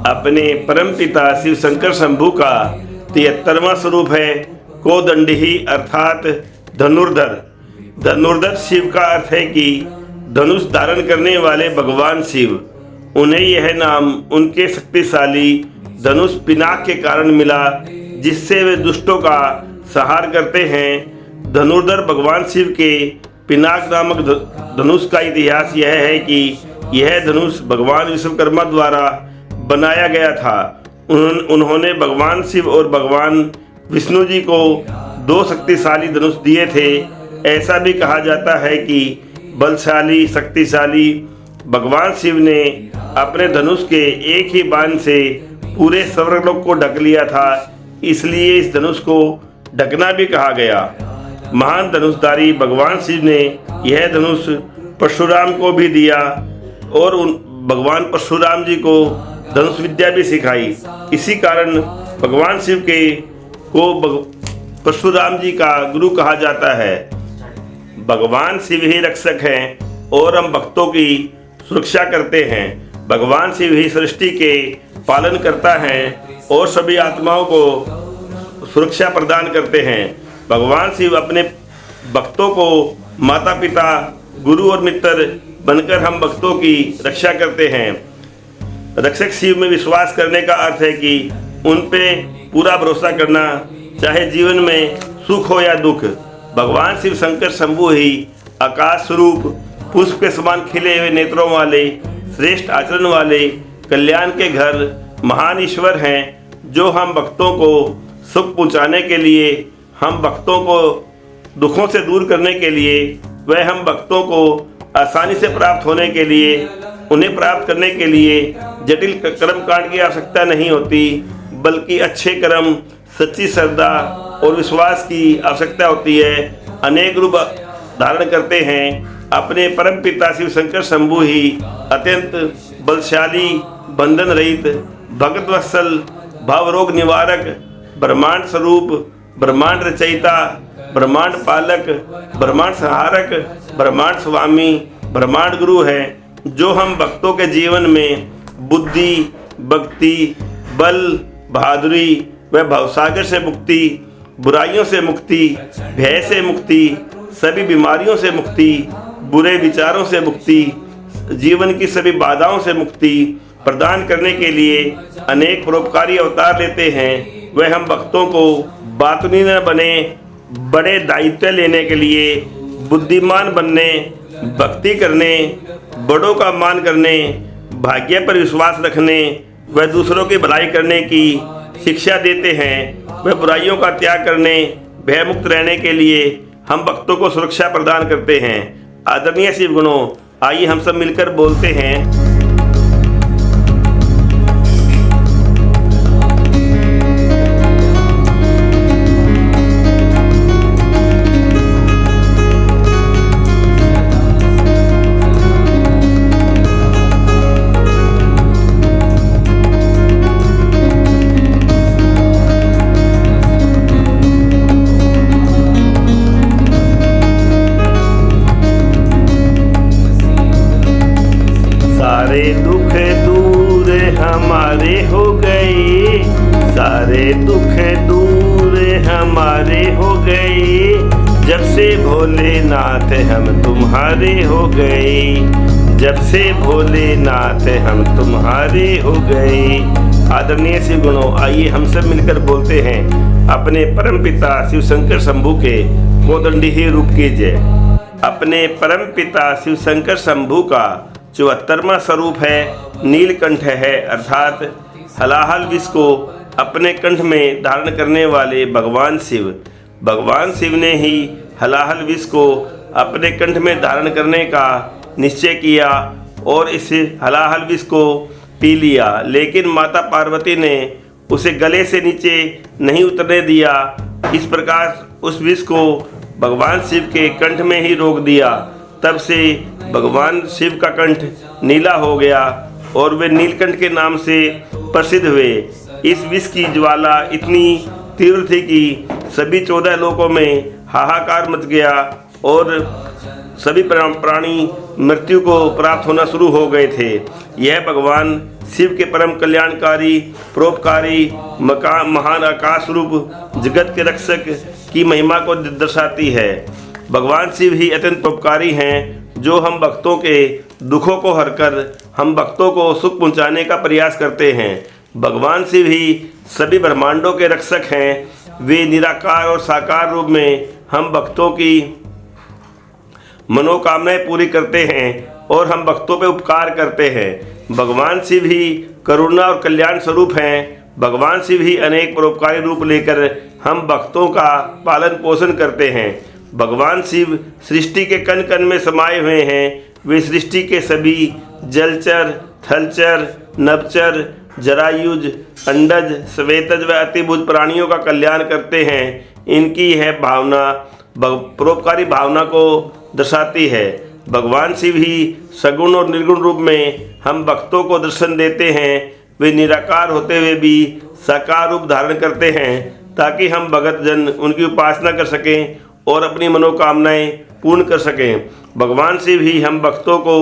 अपने परमपिता शिव शंकर शंभू का 73वां स्वरूप है कोदंडी अर्थात धनुर्धर। धनुर्धर शिव का अर्थ है कि धनुष धारण करने वाले भगवान शिव। उन्हें यह नाम उनके शक्तिशाली धनुष पिनाक के कारण मिला, जिससे वे दुष्टों का संहार करते हैं। धनुर्धर भगवान शिव के पिनाक नामक धनुष का इतिहास यह है कि यह धनुष भगवान विश्वकर्मा द्वारा बनाया गया था। उन्होंने भगवान शिव और भगवान विष्णु जी को 2 शक्तिशाली धनुष दिए थे। ऐसा भी कहा जाता है कि बलशाली शक्तिशाली भगवान शिव ने अपने धनुष के एक ही बाण से पूरे स्वर्गलोक को ढक लिया था, इसलिए इस धनुष को ढकना भी कहा गया। महान धनुषधारी भगवान शिव ने यह धनुष परशुराम को भी दिया और भगवान परशुराम जी को धनुष विद्या भी सिखाई। इसी कारण भगवान शिव को परशुराम जी का गुरु कहा जाता है। भगवान शिव ही रक्षक हैं और हम भक्तों की सुरक्षा करते हैं। भगवान शिव ही सृष्टि के पालन करता है और सभी आत्माओं को सुरक्षा प्रदान करते हैं। भगवान शिव अपने भक्तों को माता पिता गुरु और मित्र बनकर हम भक्तों की रक्षा करते हैं। रक्षक शिव में विश्वास करने का अर्थ है कि उन पे पूरा भरोसा करना, चाहे जीवन में सुख हो या दुख। भगवान शिव शंकर शंभू ही आकाश स्वरूप पुष्प के समान खिले हुए नेत्रों वाले, श्रेष्ठ आचरण वाले, कल्याण के घर महान ईश्वर हैं, जो हम भक्तों को सुख पहुँचाने के लिए, हम भक्तों को दुखों से दूर करने के लिए, वह हम भक्तों को आसानी से प्राप्त होने के लिए, उन्हें प्राप्त करने के लिए जटिल कर्म कांड की आवश्यकता नहीं होती, बल्कि अच्छे कर्म, सच्ची श्रद्धा और विश्वास की आवश्यकता होती है। अनेक रूप धारण करते हैं। अपने परम पिता शिव शंकर शंभू ही अत्यंत बलशाली, बंधन रहित, भगत वत्सल, भाव रोग निवारक, ब्रह्मांड स्वरूप, ब्रह्मांड रचयिता, ब्रह्मांड पालक, ब्रह्मांड संहारक, ब्रह्मांड स्वामी, ब्रह्मांड गुरु हैं, जो हम भक्तों के जीवन में बुद्धि, भक्ति, बल, बहादुरी व भवसागर से मुक्ति, बुराइयों से मुक्ति, भय से मुक्ति, सभी बीमारियों से मुक्ति, बुरे विचारों से मुक्ति, जीवन की सभी बाधाओं से मुक्ति प्रदान करने के लिए अनेक परोपकारी अवतार लेते हैं। वह हम भक्तों को बातुनी न बने, बड़े दायित्व लेने के लिए, बुद्धिमान बनने, भक्ति करने, बड़ों का मान करने, भाग्य पर विश्वास रखने व दूसरों की भलाई करने की शिक्षा देते हैं। वह बुराइयों का त्याग करने, भयमुक्त रहने के लिए हम भक्तों को सुरक्षा प्रदान करते हैं। आदरणीय शिव गुणों, आइए हम सब मिलकर बोलते हैं। सारे दुख दूर हमारे हो गए, सारे दुख दूर हमारे हो गए, जब से भोलेनाथ हम तुम्हारे हो गए, जब से भोलेनाथ हम तुम्हारे हो गए। आदरणीय शिव गुणों, आइए हम सब मिलकर बोलते हैं अपने परम पिता शिव शंकर शंभू के कोदंडी रूप की जय। अपने परम पिता शिव शंकर शंभू का 74वां स्वरूप है नीलकंठ है, अर्थात हलाहल विष को अपने कंठ में धारण करने वाले भगवान शिव। भगवान शिव ने ही हलाहल विष को अपने कंठ में धारण करने का निश्चय किया और इस हलाहल विष को पी लिया, लेकिन माता पार्वती ने उसे गले से नीचे नहीं उतरने दिया। इस प्रकार उस विष को भगवान शिव के कंठ में ही रोक दिया। तब से भगवान शिव का कंठ नीला हो गया और वे नीलकंठ के नाम से प्रसिद्ध हुए। इस विष की ज्वाला इतनी तीव्र थी कि सभी 14 लोकों में हाहाकार मच गया और सभी प्राणी मृत्यु को प्राप्त होना शुरू हो गए थे। यह भगवान शिव के परम कल्याणकारी, परोपकारी, महान आकाश रूप जगत के रक्षक की महिमा को दर्शाती है। भगवान शिव ही अत्यंत परोपकारी हैं, जो हम भक्तों के दुखों को हरकर हम भक्तों को सुख पहुंचाने का प्रयास करते हैं। भगवान शिव ही सभी ब्रह्मांडों के रक्षक हैं। वे निराकार और साकार रूप में हम भक्तों की मनोकामनाएं पूरी करते हैं और हम भक्तों पे उपकार करते हैं। भगवान शिव ही करुणा और कल्याण स्वरूप हैं। भगवान शिव ही अनेक परोपकारी रूप लेकर हम भक्तों का पालन पोषण करते हैं। भगवान शिव सृष्टि के कण कण में समाये हुए हैं। वे सृष्टि के सभी जलचर, थलचर, नभचर, जरायुज, अंडज, श्वेतज व अतिभुज प्राणियों का कल्याण करते हैं। इनकी यह भावना परोपकारी भावना को दर्शाती है। भगवान शिव ही सगुण और निर्गुण रूप में हम भक्तों को दर्शन देते हैं। वे निराकार होते हुए भी साकार रूप धारण करते हैं ताकि हम भगत जन उनकी उपासना कर सकें और अपनी मनोकामनाएं पूर्ण कर सकें। भगवान शिव ही हम भक्तों को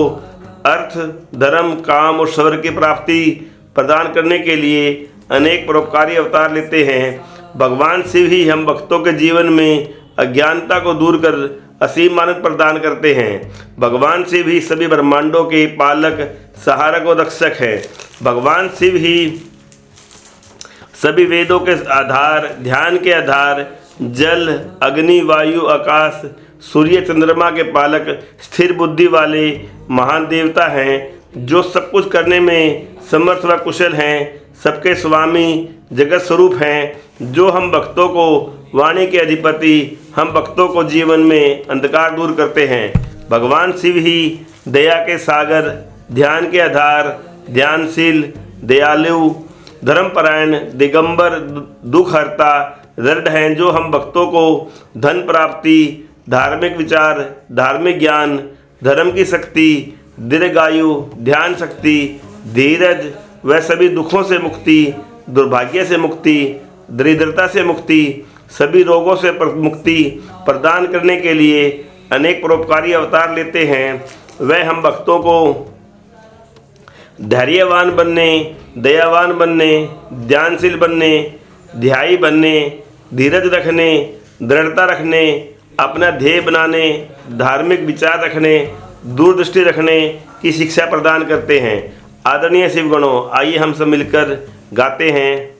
अर्थ, धर्म, काम और स्वर्ग की प्राप्ति प्रदान करने के लिए अनेक परोपकारी अवतार लेते हैं। भगवान शिव ही हम भक्तों के जीवन में अज्ञानता को दूर कर असीम आनंद प्रदान करते हैं। भगवान शिव ही सभी ब्रह्मांडों के पालक, सहारक और रक्षक हैं। भगवान शिव ही सभी वेदों के आधार, ध्यान के आधार, जल, अग्नि, वायु, आकाश, सूर्य, चंद्रमा के पालक, स्थिर बुद्धि वाले महान देवता हैं, जो सब कुछ करने में समर्थ व कुशल हैं। सबके स्वामी, जगत स्वरूप हैं, जो हम भक्तों को वाणी के अधिपति, हम भक्तों को जीवन में अंधकार दूर करते हैं। भगवान शिव ही दया के सागर, ध्यान के आधार, ध्यानशील, दयालु, धर्मपरायण, दिगंबर, दुखहर्ता, दृढ़ हैं, जो हम भक्तों को धन प्राप्ति, धार्मिक विचार, धार्मिक ज्ञान, धर्म की शक्ति, दीर्घायु, ध्यान शक्ति, धीरज व सभी दुखों से मुक्ति, दुर्भाग्य से मुक्ति, दरिद्रता से मुक्ति, सभी रोगों से मुक्ति प्रदान करने के लिए अनेक परोपकारी अवतार लेते हैं। वह हम भक्तों को धैर्यवान बनने, दयावान बनने, ध्यानशील बनने, ध्यायी बनने, धीरज रखने, दृढ़ता रखने, अपना ध्येय बनाने, धार्मिक विचार रखने, दूरदृष्टि रखने की शिक्षा प्रदान करते हैं। आदरणीय शिवगणों, आइए हम सब मिलकर गाते हैं।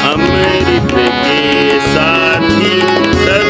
अमृत के साथी सब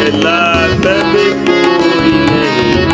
निकला तब कोई नहीं।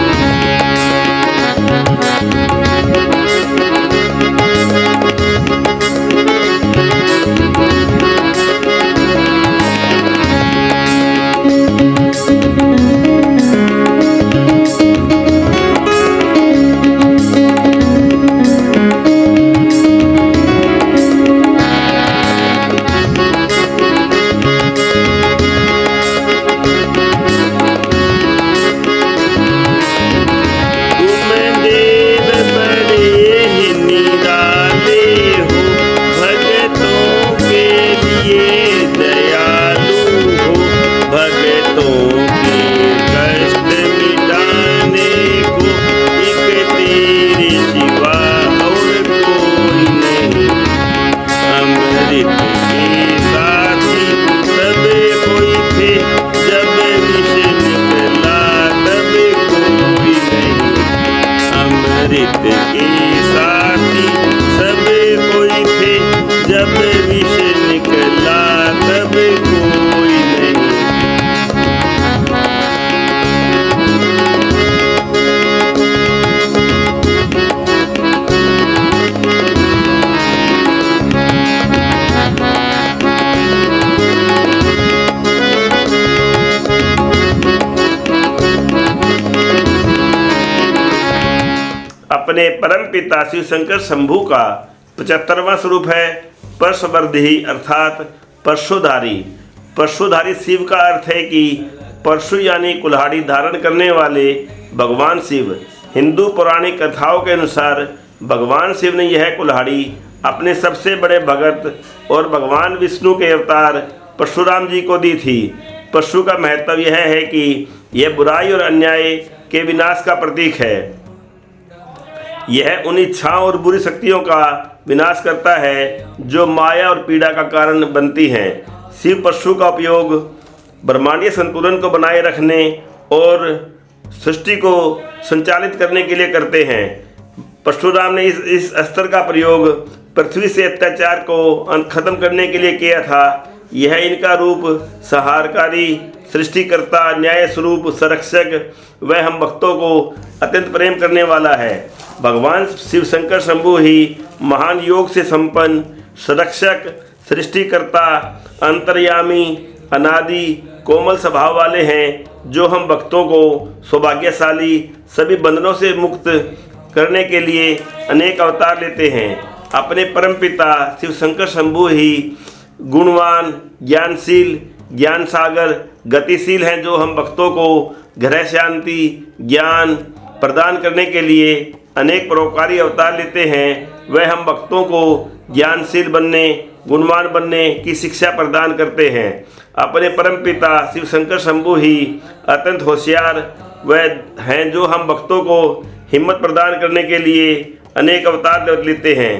अपने परम पिता शिव शंकर शंभू का 75वां स्वरूप है परशुवर्धी अर्थात परशुधारी। परशुधारी शिव का अर्थ है कि परशु यानी कुल्हाड़ी धारण करने वाले भगवान शिव। हिंदू पौराणिक कथाओं के अनुसार भगवान शिव ने यह कुल्हाड़ी अपने सबसे बड़े भगत और भगवान विष्णु के अवतार परशुराम जी को दी थी। परशु का महत्व यह है कि यह बुराई और अन्याय के विनाश का प्रतीक है। यह उन इच्छाओं और बुरी शक्तियों का विनाश करता है जो माया और पीड़ा का कारण बनती हैं। शिव परशु का उपयोग ब्रह्मांडीय संतुलन को बनाए रखने और सृष्टि को संचालित करने के लिए करते हैं। परशुराम ने इस अस्त्र का प्रयोग पृथ्वी से अत्याचार को खत्म करने के लिए किया था। यह इनका रूप संहारकारी, सृष्टिकर्ता, न्याय स्वरूप, संरक्षक व हम भक्तों को अत्यंत प्रेम करने वाला है। भगवान शिव शंकर शंभू ही महान योग से संपन्न, संरक्षक, सृष्टिकर्ता, अंतर्यामी, अनादि, कोमल स्वभाव वाले हैं जो हम भक्तों को सौभाग्यशाली, सभी बंधनों से मुक्त करने के लिए अनेक अवतार लेते हैं। अपने परम पिता शिव शंकर शंभू ही गुणवान, ज्ञानशील, ज्ञान सागर, गतिशील हैं जो हम भक्तों को ग्रह शांति, ज्ञान प्रदान करने के लिए अनेक परोपकारी अवतार लेते हैं। वह हम भक्तों को ज्ञानशील बनने, गुणवान बनने की शिक्षा प्रदान करते हैं। अपने परम पिता शिव शंकर शंभू ही अत्यंत होशियार वह हैं जो हम भक्तों को हिम्मत प्रदान करने के लिए अनेक अवतार लेते हैं।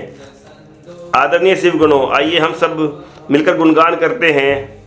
आदरणीय शिव गणों, आइए हम सब मिलकर गुणगान करते हैं।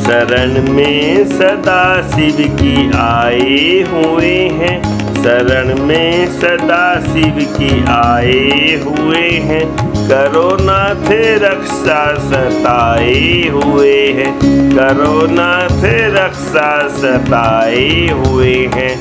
शरण में सदा शिव की आए हुए हैं, शरण में सदा शिव की आए हुए हैं, करो नाथ रक्षा सताए हुए हैं, करो नाथ रक्षा सताए हुए हैं।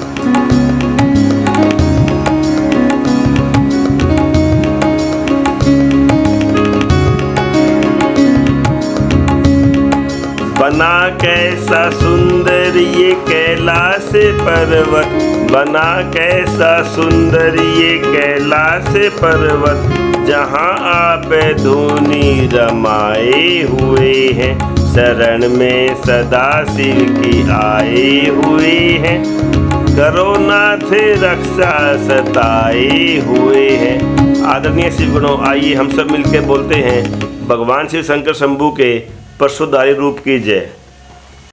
बना कैसा सुंदर ये कैलाश पर्वत, बना कैसा सुंदर ये कैलाश पर्वत, जहाँ आप धुनी रमाए हुए हैं, शरण में सदा शिव की आए हुए हैं, करो नाथ रक्षा सताए हुए हैं। आदरणीय शिवगणों, आइए हम सब मिलकर बोलते हैं भगवान शिव शंकर शंभू के परशुधारी रूप की जय।